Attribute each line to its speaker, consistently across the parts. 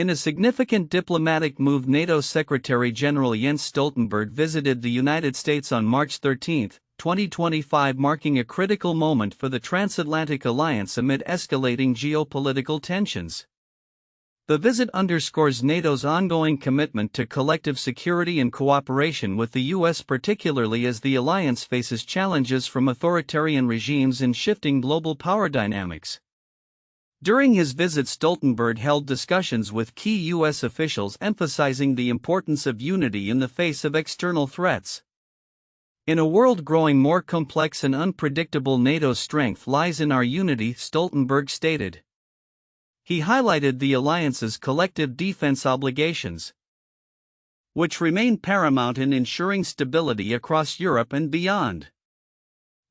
Speaker 1: In a significant diplomatic move, NATO Secretary-General Jens Stoltenberg visited the United States on March 13, 2025, marking a critical moment for the transatlantic alliance amid escalating geopolitical tensions. The visit underscores NATO's ongoing commitment to collective security and cooperation with the U.S., particularly as the alliance faces challenges from authoritarian regimes and shifting global power dynamics. During his visit, Stoltenberg held discussions with key U.S. officials, emphasizing the importance of unity in the face of external threats. In a world growing more complex and unpredictable, NATO's strength lies in our unity, Stoltenberg stated. He highlighted the alliance's collective defense obligations, which remain paramount in ensuring stability across Europe and beyond.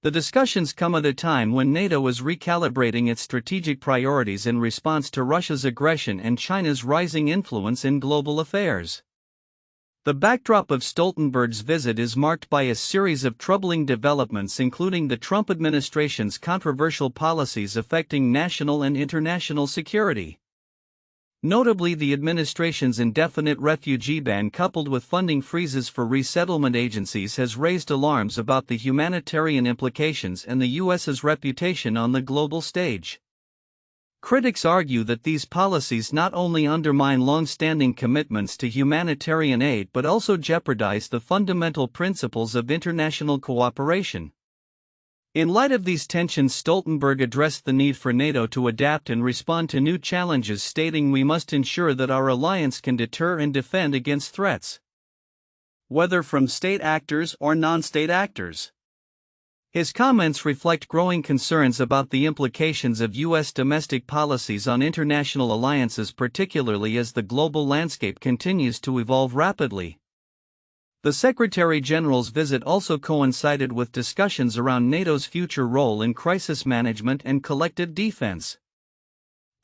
Speaker 1: The discussions come at a time when NATO is recalibrating its strategic priorities in response to Russia's aggression and China's rising influence in global affairs. The backdrop of Stoltenberg's visit is marked by a series of troubling developments, including the Trump administration's controversial policies affecting national and international security. Notably, the administration's indefinite refugee ban, coupled with funding freezes for resettlement agencies, has raised alarms about the humanitarian implications and the U.S.'s reputation on the global stage. Critics argue that these policies not only undermine long-standing commitments to humanitarian aid but also jeopardize the fundamental principles of international cooperation. In light of these tensions, Stoltenberg addressed the need for NATO to adapt and respond to new challenges, stating, "We must ensure that our alliance can deter and defend against threats, whether from state actors or non-state actors." His comments reflect growing concerns about the implications of U.S. domestic policies on international alliances, particularly as the global landscape continues to evolve rapidly. The Secretary-General's visit also coincided with discussions around NATO's future role in crisis management and collective defense.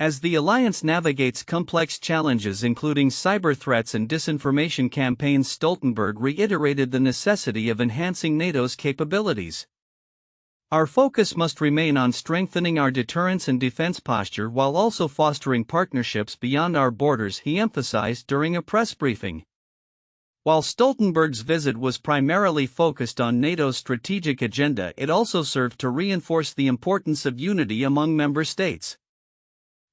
Speaker 1: As the alliance navigates complex challenges including cyber threats and disinformation campaigns, Stoltenberg reiterated the necessity of enhancing NATO's capabilities. "Our focus must remain on strengthening our deterrence and defense posture while also fostering partnerships beyond our borders," he emphasized during a press briefing. While Stoltenberg's visit was primarily focused on NATO's strategic agenda, it also served to reinforce the importance of unity among member states.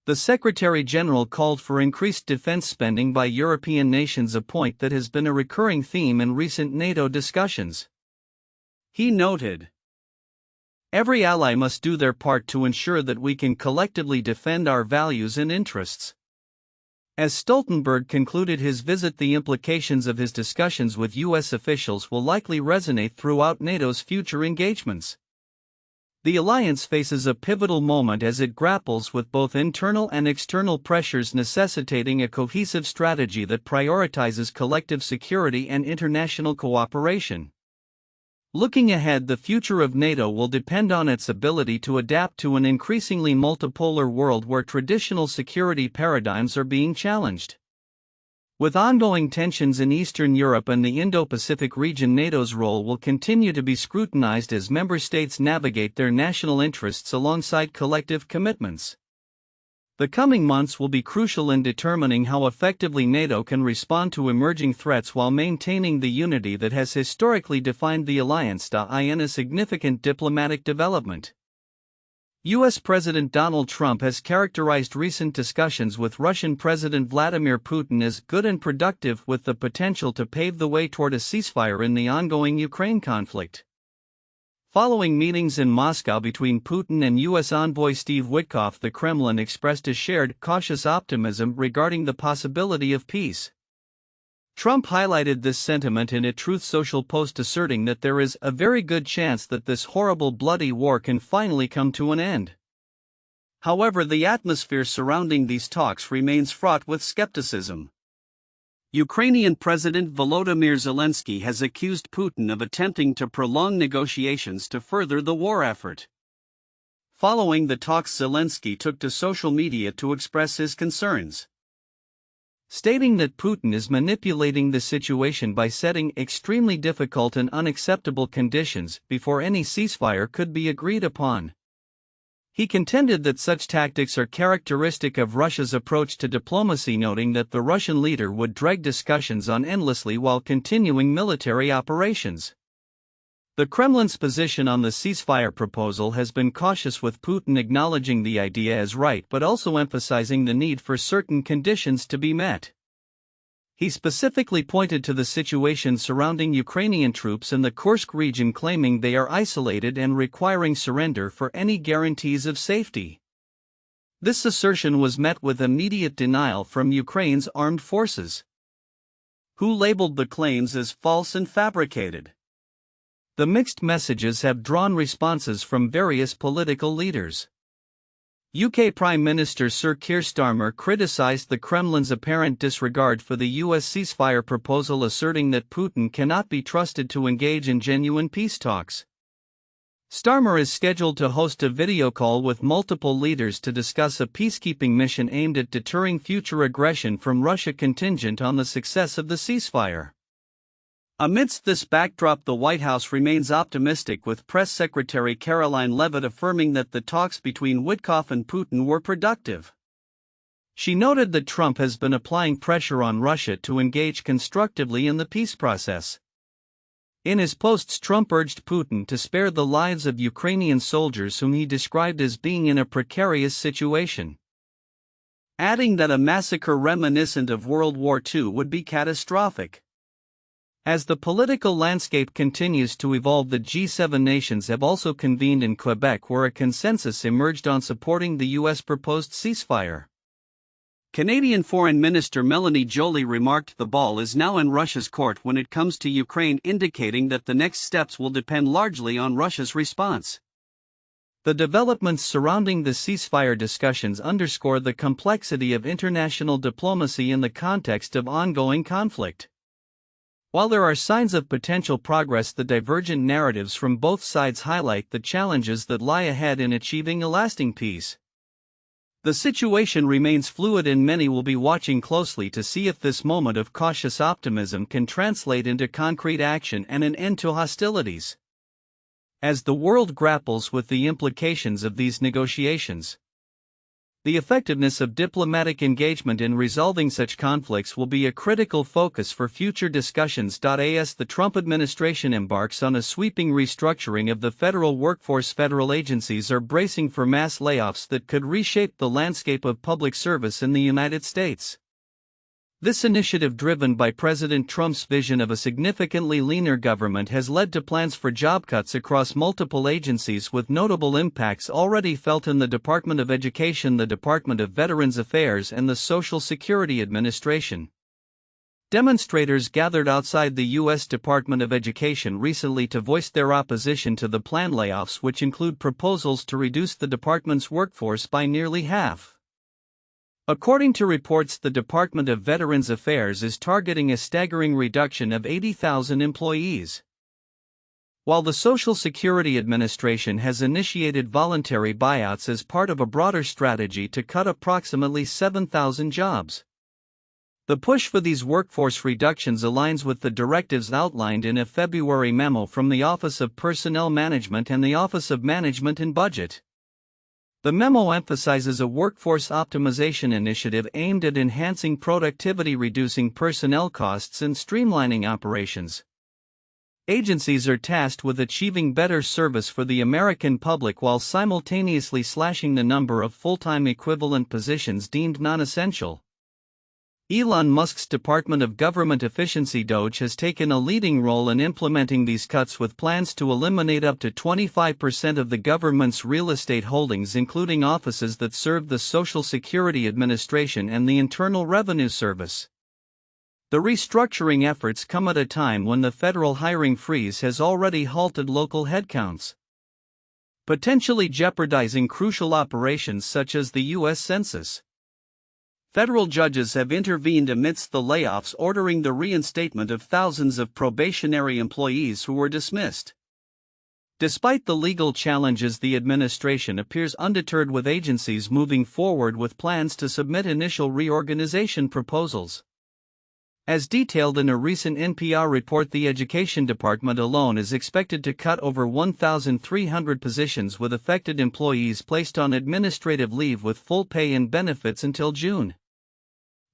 Speaker 1: The Secretary-General called for increased defense spending by European nations, a point that has been a recurring theme in recent NATO discussions. He noted, "Every ally must do their part to ensure that we can collectively defend our values and interests." As Stoltenberg concluded his visit, the implications of his discussions with U.S. officials will likely resonate throughout NATO's future engagements. The alliance faces a pivotal moment as it grapples with both internal and external pressures, necessitating a cohesive strategy that prioritizes collective security and international cooperation. Looking ahead, the future of NATO will depend on its ability to adapt to an increasingly multipolar world where traditional security paradigms are being challenged. With ongoing tensions in Eastern Europe and the Indo-Pacific region, NATO's role will continue to be scrutinized as member states navigate their national interests alongside collective commitments. The coming months will be crucial in determining how effectively NATO can respond to emerging threats while maintaining the unity that has historically defined the alliance. In a significant diplomatic development, U.S. President Donald Trump has characterized recent discussions with Russian President Vladimir Putin as good and productive, with the potential to pave the way toward a ceasefire in the ongoing Ukraine conflict. Following meetings in Moscow between Putin and U.S. envoy Steve Witkoff, the Kremlin expressed a shared, cautious optimism regarding the possibility of peace. Trump highlighted this sentiment in a Truth Social post, asserting that there is a very good chance that this horrible, bloody war can finally come to an end. However, the atmosphere surrounding these talks remains fraught with skepticism. Ukrainian President Volodymyr Zelensky has accused Putin of attempting to prolong negotiations to further the war effort. Following the talks, Zelensky took to social media to express his concerns, stating that Putin is manipulating the situation by setting extremely difficult and unacceptable conditions before any ceasefire could be agreed upon. He contended that such tactics are characteristic of Russia's approach to diplomacy, noting that the Russian leader would drag discussions on endlessly while continuing military operations. The Kremlin's position on the ceasefire proposal has been cautious, with Putin acknowledging the idea as right but also emphasizing the need for certain conditions to be met. He specifically pointed to the situation surrounding Ukrainian troops in the Kursk region, claiming they are isolated and requiring surrender for any guarantees of safety. This assertion was met with immediate denial from Ukraine's armed forces, who labeled the claims as false and fabricated. The mixed messages have drawn responses from various political leaders. UK Prime Minister Sir Keir Starmer criticised the Kremlin's apparent disregard for the US ceasefire proposal, asserting that Putin cannot be trusted to engage in genuine peace talks. Starmer is scheduled to host a video call with multiple leaders to discuss a peacekeeping mission aimed at deterring future aggression from Russia, contingent on the success of the ceasefire. Amidst this backdrop, the White House remains optimistic, with Press Secretary Caroline Leavitt affirming that the talks between Witkoff and Putin were productive. She noted that Trump has been applying pressure on Russia to engage constructively in the peace process. In his posts, Trump urged Putin to spare the lives of Ukrainian soldiers whom he described as being in a precarious situation, adding that a massacre reminiscent of World War II would be catastrophic. As the political landscape continues to evolve, the G7 nations have also convened in Quebec, where a consensus emerged on supporting the U.S. proposed ceasefire. Canadian Foreign Minister Melanie Joly remarked the ball is now in Russia's court when it comes to Ukraine, indicating that the next steps will depend largely on Russia's response. The developments surrounding the ceasefire discussions underscore the complexity of international diplomacy in the context of ongoing conflict. While there are signs of potential progress, the divergent narratives from both sides highlight the challenges that lie ahead in achieving a lasting peace. The situation remains fluid, and many will be watching closely to see if this moment of cautious optimism can translate into concrete action and an end to hostilities. As the world grapples with the implications of these negotiations, the effectiveness of diplomatic engagement in resolving such conflicts will be a critical focus for future discussions. As the Trump administration embarks on a sweeping restructuring of the federal workforce, federal agencies are bracing for mass layoffs that could reshape the landscape of public service in the United States. This initiative, driven by President Trump's vision of a significantly leaner government, has led to plans for job cuts across multiple agencies, with notable impacts already felt in the Department of Education, the Department of Veterans Affairs, and the Social Security Administration. Demonstrators gathered outside the U.S. Department of Education recently to voice their opposition to the planned layoffs, which include proposals to reduce the department's workforce by nearly half. According to reports, the Department of Veterans Affairs is targeting a staggering reduction of 80,000 employees, while the Social Security Administration has initiated voluntary buyouts as part of a broader strategy to cut approximately 7,000 jobs. The push for these workforce reductions aligns with the directives outlined in a February memo from the Office of Personnel Management and the Office of Management and Budget. The memo emphasizes a workforce optimization initiative aimed at enhancing productivity, reducing personnel costs, and streamlining operations. Agencies are tasked with achieving better service for the American public while simultaneously slashing the number of full-time equivalent positions deemed non-essential. Elon Musk's Department of Government Efficiency (DOGE) has taken a leading role in implementing these cuts, with plans to eliminate up to 25% of the government's real estate holdings, including offices that serve the Social Security Administration and the Internal Revenue Service. The restructuring efforts come at a time when the federal hiring freeze has already halted local headcounts, potentially jeopardizing crucial operations such as the U.S. Census. Federal judges have intervened amidst the layoffs, ordering the reinstatement of thousands of probationary employees who were dismissed. Despite the legal challenges, the administration appears undeterred, with agencies moving forward with plans to submit initial reorganization proposals. As detailed in a recent NPR report, the Education Department alone is expected to cut over 1,300 positions, with affected employees placed on administrative leave with full pay and benefits until June.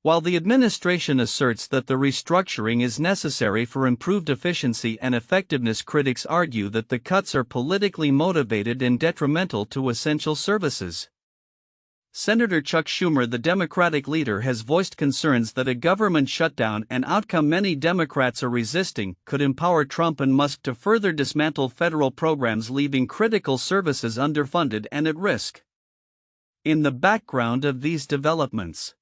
Speaker 1: While the administration asserts that the restructuring is necessary for improved efficiency and effectiveness, critics argue that the cuts are politically motivated and detrimental to essential services. Senator Chuck Schumer, the Democratic leader, has voiced concerns that a government shutdown, an outcome many Democrats are resisting, could empower Trump and Musk to further dismantle federal programs, leaving critical services underfunded and at risk. In the background of these developments,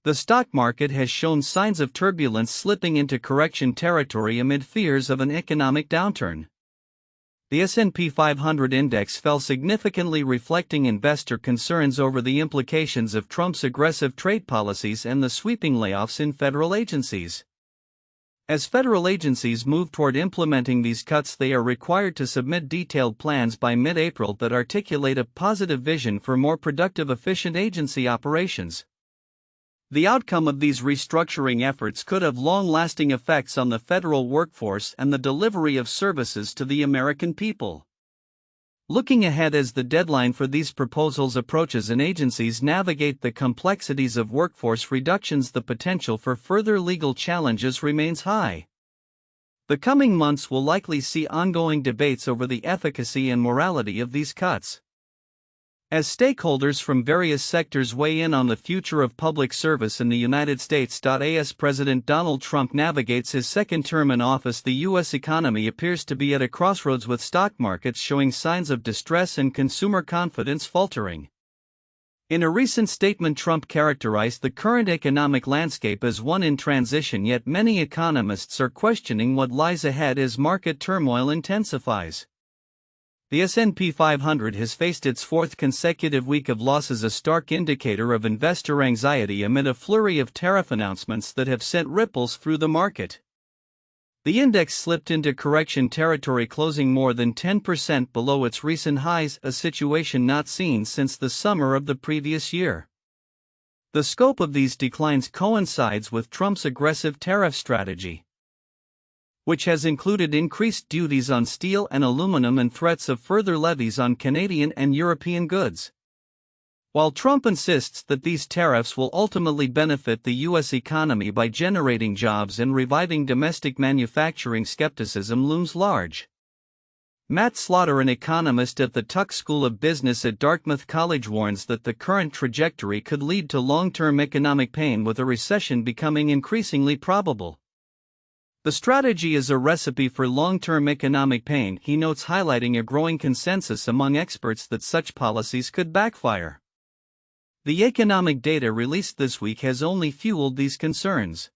Speaker 1: the stock market has shown signs of turbulence, slipping into correction territory amid fears of an economic downturn. The S&P 500 index fell significantly, reflecting investor concerns over the implications of Trump's aggressive trade policies and the sweeping layoffs in federal agencies. As federal agencies move toward implementing these cuts, they are required to submit detailed plans by mid-April that articulate a positive vision for more productive, efficient agency operations. The outcome of these restructuring efforts could have long-lasting effects on the federal workforce and the delivery of services to the American people. Looking ahead, as the deadline for these proposals approaches and agencies navigate the complexities of workforce reductions, the potential for further legal challenges remains high. The coming months will likely see ongoing debates over the efficacy and morality of these cuts. As stakeholders from various sectors weigh in on the future of public service in the United States, as President Donald Trump navigates his second term in office, the U.S. economy appears to be at a crossroads, with stock markets showing signs of distress and consumer confidence faltering. In a recent statement, Trump characterized the current economic landscape as one in transition, yet many economists are questioning what lies ahead as market turmoil intensifies. The S&P 500 has faced its fourth consecutive week of losses, a stark indicator of investor anxiety amid a flurry of tariff announcements that have sent ripples through the market. The index slipped into correction territory, closing more than 10% below its recent highs, a situation not seen since the summer of the previous year. The scope of these declines coincides with Trump's aggressive tariff strategy, which has included increased duties on steel and aluminum and threats of further levies on Canadian and European goods. While Trump insists that these tariffs will ultimately benefit the U.S. economy by generating jobs and reviving domestic manufacturing, skepticism looms large. Matt Slaughter, an economist at the Tuck School of Business at Dartmouth College, warns that the current trajectory could lead to long-term economic pain, with a recession becoming increasingly probable. The strategy is a recipe for long-term economic pain, he notes, highlighting a growing consensus among experts that such policies could backfire. The economic data released this week has only fueled these concerns.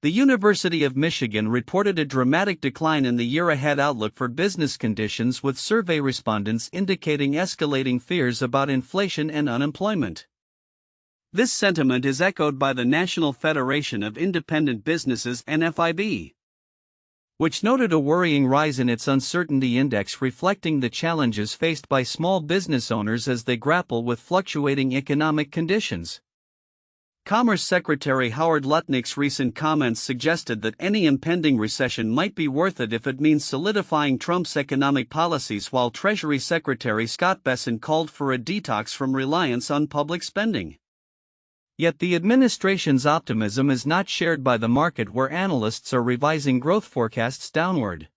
Speaker 1: The University of Michigan reported a dramatic decline in the year-ahead outlook for business conditions, with survey respondents indicating escalating fears about inflation and unemployment. This sentiment is echoed by the National Federation of Independent Businesses (NFIB), which noted a worrying rise in its uncertainty index, reflecting the challenges faced by small business owners as they grapple with fluctuating economic conditions. Commerce Secretary Howard Lutnick's recent comments suggested that any impending recession might be worth it if it means solidifying Trump's economic policies, while Treasury Secretary Scott Bessent called for a detox from reliance on public spending. Yet the administration's optimism is not shared by the market, where analysts are revising growth forecasts downward.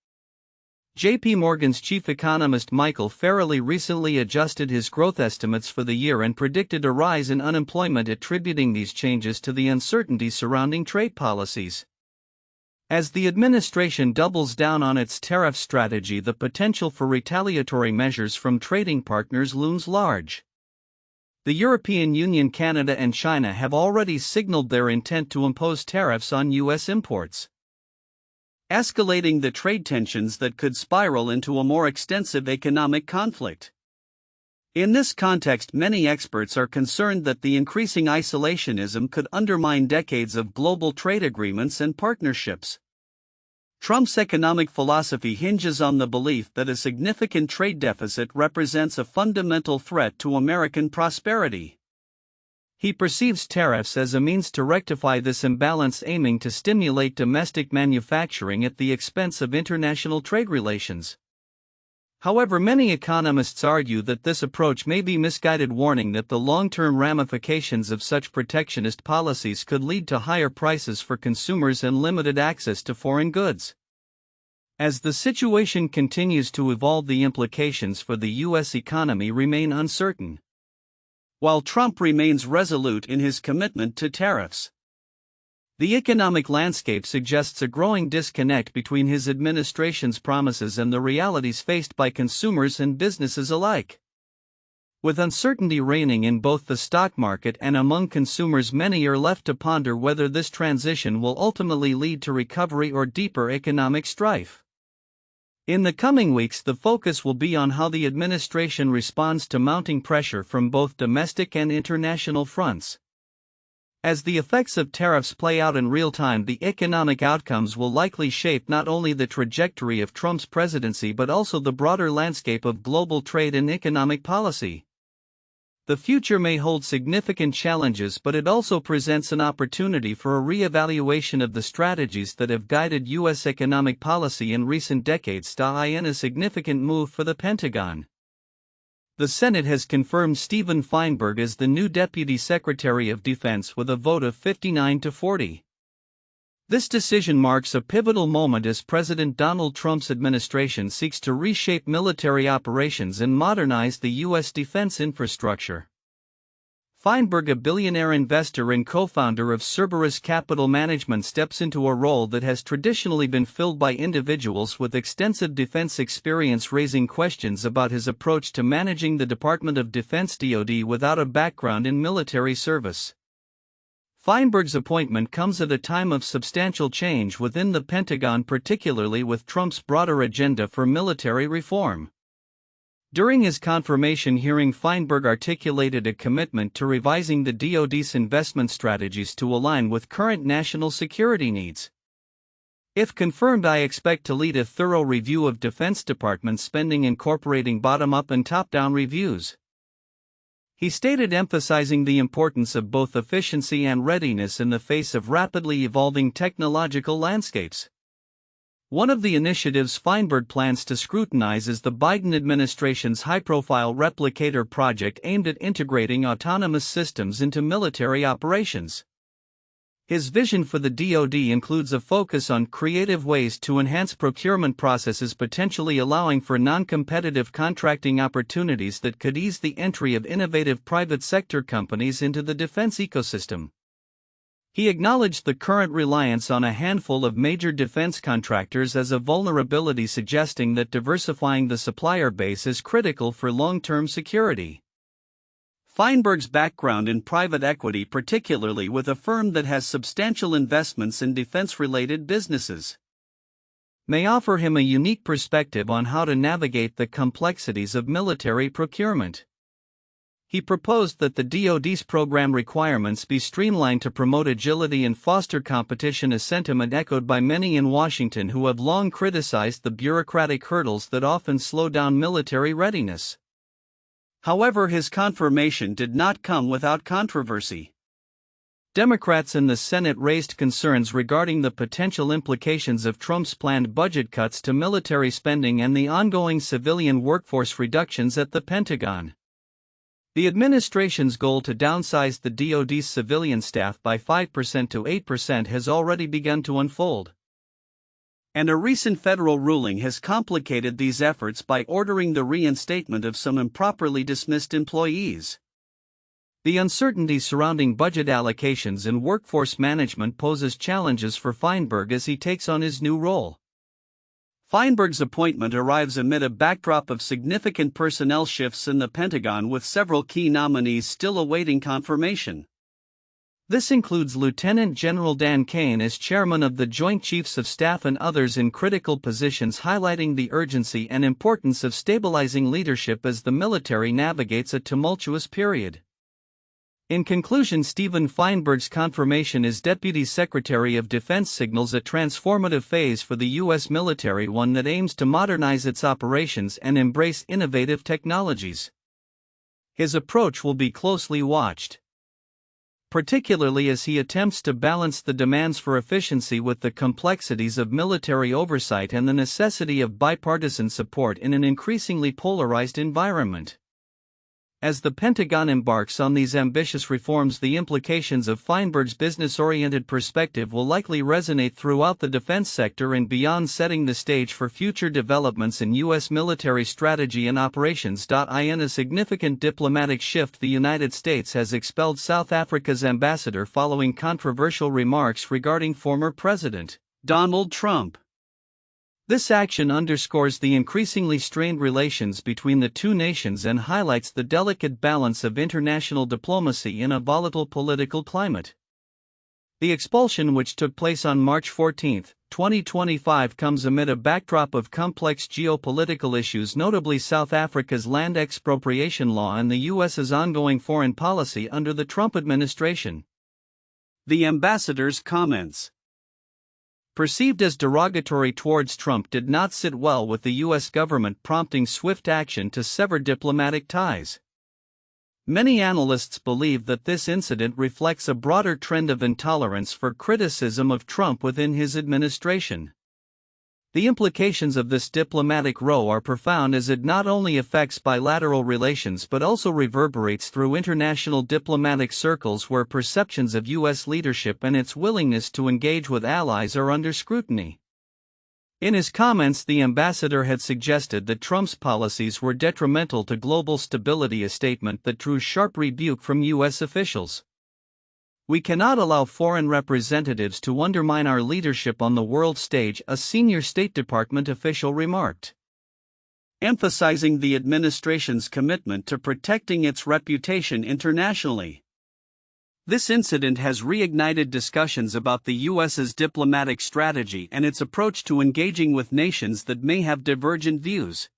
Speaker 1: J.P. Morgan's chief economist Michael Farrelly recently adjusted his growth estimates for the year and predicted a rise in unemployment, attributing these changes to the uncertainty surrounding trade policies. As the administration doubles down on its tariff strategy, the potential for retaliatory measures from trading partners looms large. The European Union, Canada, and China have already signaled their intent to impose tariffs on U.S. imports, escalating the trade tensions that could spiral into a more extensive economic conflict. In this context, many experts are concerned that the increasing isolationism could undermine decades of global trade agreements and partnerships. Trump's economic philosophy hinges on the belief that a significant trade deficit represents a fundamental threat to American prosperity. He perceives tariffs as a means to rectify this imbalance, aiming to stimulate domestic manufacturing at the expense of international trade relations. However, many economists argue that this approach may be misguided, warning that the long-term ramifications of such protectionist policies could lead to higher prices for consumers and limited access to foreign goods. As the situation continues to evolve, the implications for the U.S. economy remain uncertain. While Trump remains resolute in his commitment to tariffs, the economic landscape suggests a growing disconnect between his administration's promises and the realities faced by consumers and businesses alike. With uncertainty reigning in both the stock market and among consumers, many are left to ponder whether this transition will ultimately lead to recovery or deeper economic strife. In the coming weeks, the focus will be on how the administration responds to mounting pressure from both domestic and international fronts. As the effects of tariffs play out in real time, the economic outcomes will likely shape not only the trajectory of Trump's presidency but also the broader landscape of global trade and economic policy. The future may hold significant challenges, but it also presents an opportunity for a re-evaluation of the strategies that have guided U.S. economic policy in recent decades. In a significant move for the Pentagon, the Senate has confirmed Stephen Feinberg as the new Deputy Secretary of Defense with a vote of 59 to 40. This decision marks a pivotal moment as President Donald Trump's administration seeks to reshape military operations and modernize the U.S. defense infrastructure. Feinberg, a billionaire investor and co-founder of Cerberus Capital Management, steps into a role that has traditionally been filled by individuals with extensive defense experience, raising questions about his approach to managing the Department of Defense (DoD) without a background in military service. Feinberg's appointment comes at a time of substantial change within the Pentagon, particularly with Trump's broader agenda for military reform. During his confirmation hearing, Feinberg articulated a commitment to revising the DoD's investment strategies to align with current national security needs. If confirmed, I expect to lead a thorough review of Defense Department spending, incorporating bottom-up and top-down reviews, he stated, emphasizing the importance of both efficiency and readiness in the face of rapidly evolving technological landscapes. One of the initiatives Feinberg plans to scrutinize is the Biden administration's high-profile Replicator project aimed at integrating autonomous systems into military operations. His vision for the DoD includes a focus on creative ways to enhance procurement processes, potentially allowing for non-competitive contracting opportunities that could ease the entry of innovative private sector companies into the defense ecosystem. He acknowledged the current reliance on a handful of major defense contractors as a vulnerability, suggesting that diversifying the supplier base is critical for long-term security. Feinberg's background in private equity, particularly with a firm that has substantial investments in defense-related businesses, may offer him a unique perspective on how to navigate the complexities of military procurement. He proposed that the DoD's program requirements be streamlined to promote agility and foster competition, a sentiment echoed by many in Washington who have long criticized the bureaucratic hurdles that often slow down military readiness. However, his confirmation did not come without controversy. Democrats in the Senate raised concerns regarding the potential implications of Trump's planned budget cuts to military spending and the ongoing civilian workforce reductions at the Pentagon. The administration's goal to downsize the DoD's civilian staff by 5% to 8% has already begun to unfold. And a recent federal ruling has complicated these efforts by ordering the reinstatement of some improperly dismissed employees. The uncertainty surrounding budget allocations and workforce management poses challenges for Feinberg as he takes on his new role. Feinberg's appointment arrives amid a backdrop of significant personnel shifts in the Pentagon, with several key nominees still awaiting confirmation. This includes Lieutenant General Dan Kane as chairman of the Joint Chiefs of Staff and others in critical positions, highlighting the urgency and importance of stabilizing leadership as the military navigates a tumultuous period. In conclusion, Stephen Feinberg's confirmation as Deputy Secretary of Defense signals a transformative phase for the U.S. military, one that aims to modernize its operations and embrace innovative technologies. His approach will be closely watched. particularly as he attempts to balance the demands for efficiency with the complexities of military oversight and the necessity of bipartisan support in an increasingly polarized environment. As the Pentagon embarks on these ambitious reforms, the implications of Feinberg's business-oriented perspective will likely resonate throughout the defense sector and beyond, setting the stage for future developments in U.S. military strategy and operations. In a significant diplomatic shift, the United States has expelled South Africa's ambassador following controversial remarks regarding former President Donald Trump. This action underscores the increasingly strained relations between the two nations and highlights the delicate balance of international diplomacy in a volatile political climate. The expulsion, which took place on March 14, 2025, comes amid a backdrop of complex geopolitical issues, notably South Africa's land expropriation law and the U.S.'s ongoing foreign policy under the Trump administration. The ambassador's comments, perceived as derogatory towards Trump, did not sit well with the U.S. government, prompting swift action to sever diplomatic ties. Many analysts believe that this incident reflects a broader trend of intolerance for criticism of Trump within his administration. The implications of this diplomatic row are profound, as it not only affects bilateral relations but also reverberates through international diplomatic circles, where perceptions of U.S. leadership and its willingness to engage with allies are under scrutiny. In his comments, the ambassador had suggested that Trump's policies were detrimental to global stability, a statement that drew sharp rebuke from U.S. officials. "We cannot allow foreign representatives to undermine our leadership on the world stage," a senior State Department official remarked, emphasizing the administration's commitment to protecting its reputation internationally. This incident has reignited discussions about the U.S.'s diplomatic strategy and its approach to engaging with nations that may have divergent views.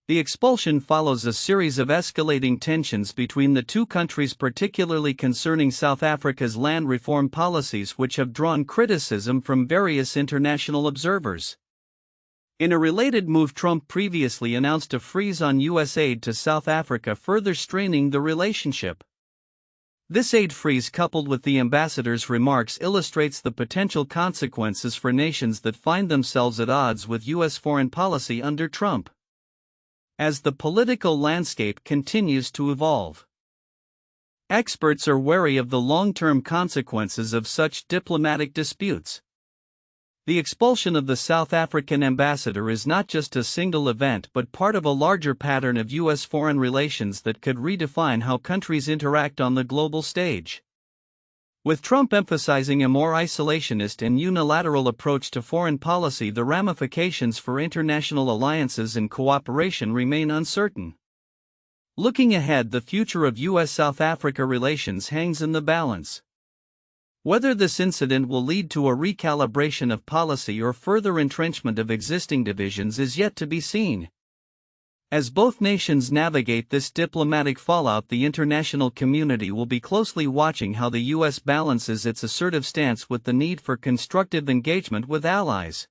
Speaker 1: The expulsion follows a series of escalating tensions between the two countries, particularly concerning South Africa's land reform policies, which have drawn criticism from various international observers. In a related move, Trump previously announced a freeze on U.S. aid to South Africa, further straining the relationship. This aid freeze, coupled with the ambassador's remarks, illustrates the potential consequences for nations that find themselves at odds with U.S. foreign policy under Trump. As the political landscape continues to evolve, experts are wary of the long-term consequences of such diplomatic disputes. The expulsion of the South African ambassador is not just a single event but part of a larger pattern of U.S. foreign relations that could redefine how countries interact on the global stage. With Trump emphasizing a more isolationist and unilateral approach to foreign policy, the ramifications for international alliances and cooperation remain uncertain. Looking ahead, the future of U.S.-South Africa relations hangs in the balance. Whether this incident will lead to a recalibration of policy or further entrenchment of existing divisions is yet to be seen. As both nations navigate this diplomatic fallout, the international community will be closely watching how the U.S. balances its assertive stance with the need for constructive engagement with allies.